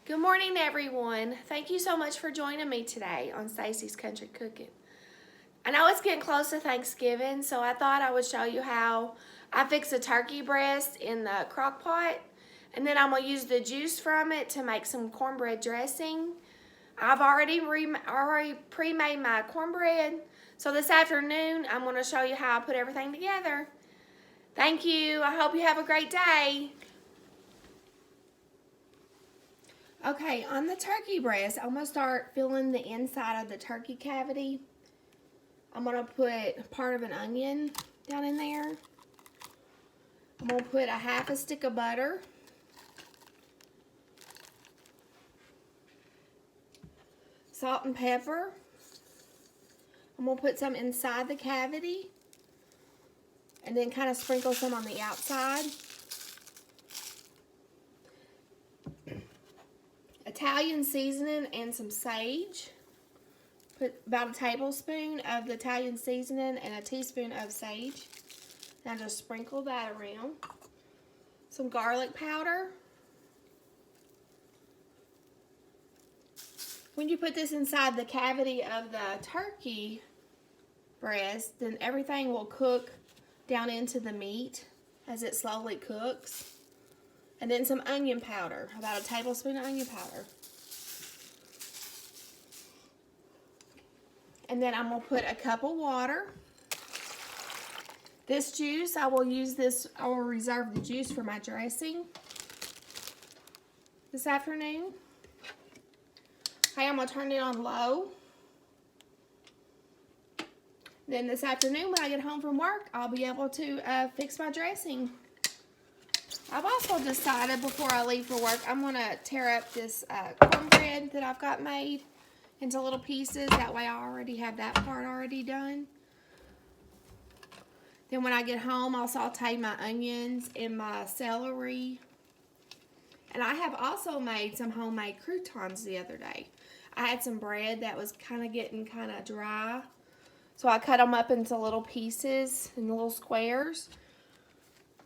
Good morning, everyone. Thank you so much for joining me today on Stacy's Country Cooking. I know it's getting close to Thanksgiving, so I thought I would show you how I fix a turkey breast in the crock pot, and then I'm going to use the juice from it to make some cornbread dressing. I've already pre-made my cornbread, so this afternoon I'm going to show you how I put everything together. Thank you. I hope you have a great day. Okay, on the turkey breast, I'm going to start filling the inside of the turkey cavity. I'm going to put part of an onion down in there. I'm going to put a half a stick of butter. Salt and pepper. I'm going to put some inside the cavity. And then kind of sprinkle some on the outside. Italian seasoning and some sage. Put about a tablespoon of the Italian seasoning and a teaspoon of sage. Now just sprinkle that around. Some garlic powder. When you put this inside the cavity of the turkey breast, then everything will cook down into the meat as it slowly cooks. And then some onion powder, about a tablespoon of onion powder. And then I'm going to put a cup of water. This juice, I will reserve the juice for my dressing this afternoon. Okay, I'm going to turn it on low. Then this afternoon when I get home from work, I'll be able to fix my dressing. I've also decided before I leave for work, I'm going to tear up this cornbread that I've got made into little pieces. That way I already have that part already done. Then when I get home, I'll saute my onions and my celery. And I have also made some homemade croutons the other day. I had some bread that was getting kind of dry. So I cut them up into little pieces and little squares.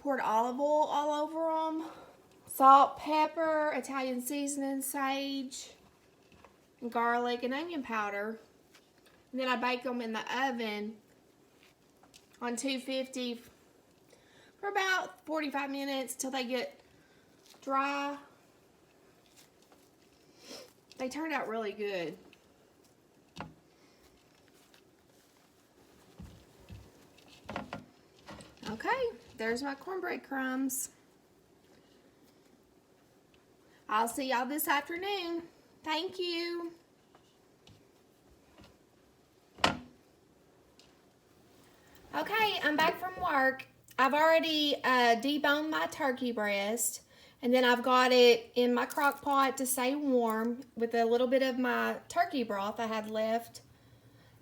Poured olive oil all over them. Salt, pepper, Italian seasoning, sage, and garlic and onion powder. And then I bake them in the oven on 250 for about 45 minutes till they get dry. They turned out really good. Okay, there's my cornbread crumbs. I'll see y'all this afternoon. Thank you. Okay, I'm back from work. I've already deboned my turkey breast, and then I've got it in my crock pot to stay warm with a little bit of my turkey broth I had left.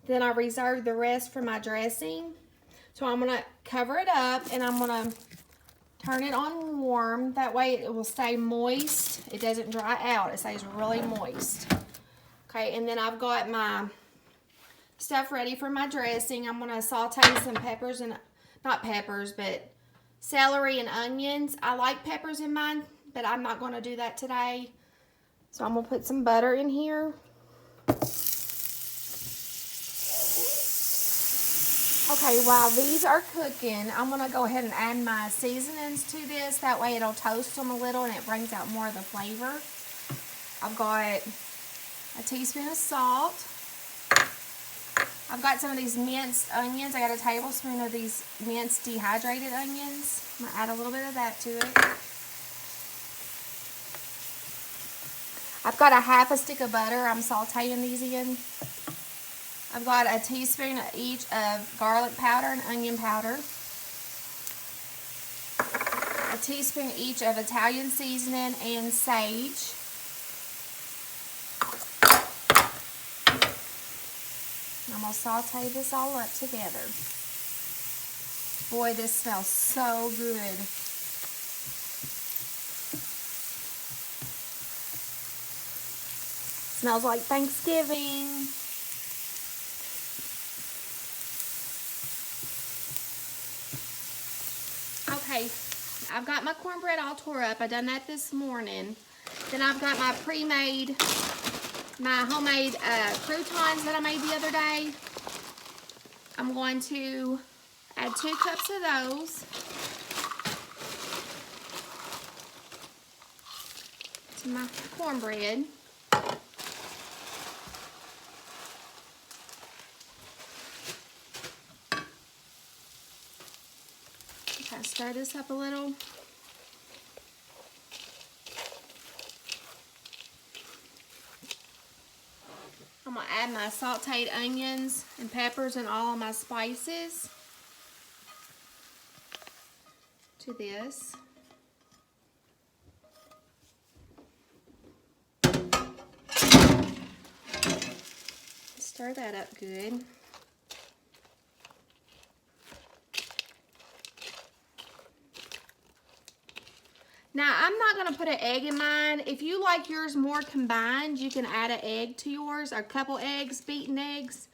Then I reserved the rest for my dressing. So I'm going to cover it up and I'm going to turn it on warm. That way it will stay moist. It doesn't dry out. It stays really moist. Okay, and then I've got my stuff ready for my dressing. I'm going to saute some peppers and, not peppers, but celery and onions. I like peppers in mine, but I'm not going to do that today. So I'm going to put some butter in here. Okay, while these are cooking, I'm going to go ahead and add my seasonings to this. That way it'll toast them a little and it brings out more of the flavor. I've got a teaspoon of salt. I've got some of these minced onions. I got a tablespoon of these minced dehydrated onions. I'm going to add a little bit of that to it. I've got a half a stick of butter. I'm sauteing these in. I've got a teaspoon each of garlic powder and onion powder. A teaspoon each of Italian seasoning and sage. I'm going to saute this all up together. Boy, this smells so good. Smells like Thanksgiving. Okay, I've got my cornbread all tore up. I done that this morning. Then I've got my pre-made, my homemade croutons that I made the other day. I'm going to add 2 cups of those to my cornbread. Okay, stir this up a little. I'm going to add my sauteed onions and peppers and all of my spices to this. Stir that up good. Now, I'm not going to put an egg in mine. If you like yours more combined, you can add an egg to yours, or a couple eggs, beaten eggs.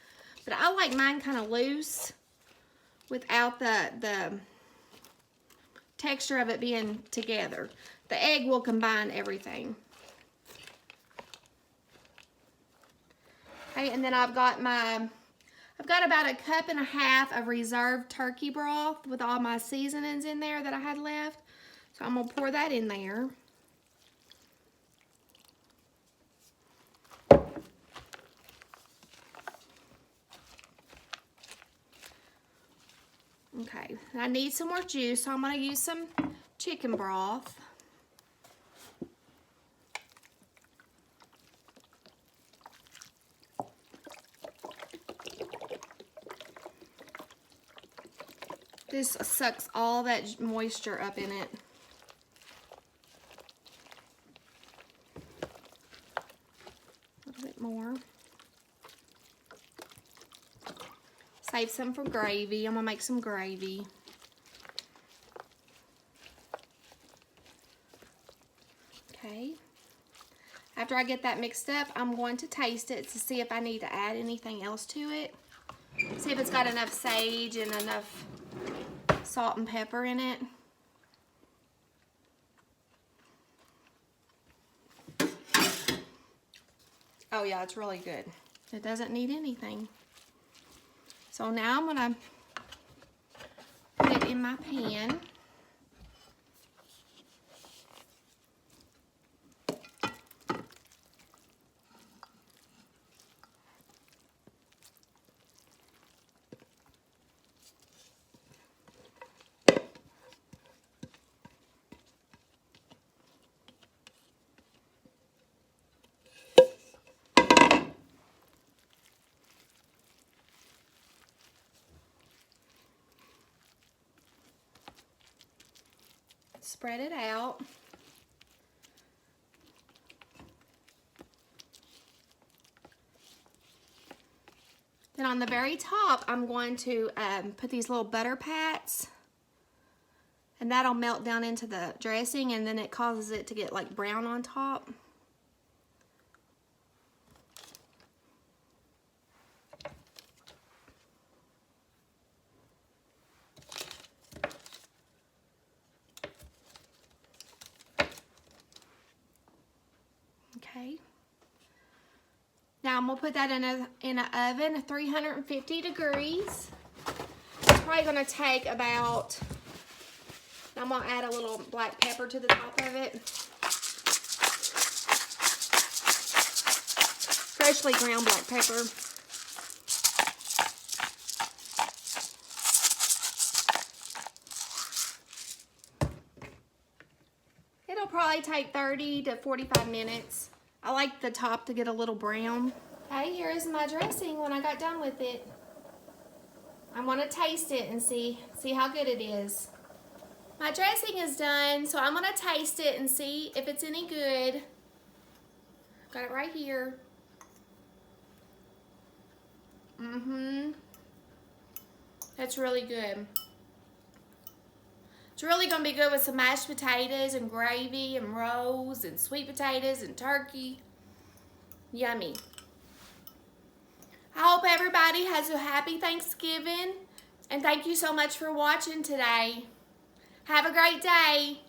But I like mine kind of loose without the texture of it being together. The egg will combine everything. Okay, and then I've got about 1.5 cups of reserved turkey broth with all my seasonings in there that I had left. So I'm going to pour that in there. Okay, I need some more juice, so I'm going to use some chicken broth. This sucks all that moisture up in it. More. Save some for gravy. I'm gonna make some gravy. Okay. After I get that mixed up, I'm going to taste it to see if I need to add anything else to it. See if it's got enough sage and enough salt and pepper in it. Oh yeah, it's really good. It doesn't need anything. So now I'm gonna put it in my pan. Spread it out. Then on the very top, I'm going to put these little butter pats, and that'll melt down into the dressing, and then it causes it to get like brown on top. Okay. Now I'm gonna put that in an oven at 350 degrees. It's probably gonna take about, I'm gonna add a little black pepper to the top of it. Freshly ground black pepper. It'll probably take 30 to 45 minutes. I like the top to get a little brown. Okay, here is my dressing when I got done with it. I'm gonna taste it and see how good it is. My dressing is done, so I'm gonna taste it and see if it's any good. Got it right here. That's really good. It's really gonna be good with some mashed potatoes and gravy and rolls and sweet potatoes and turkey. Yummy. I hope everybody has a happy Thanksgiving, and thank you so much for watching today. Have a great day.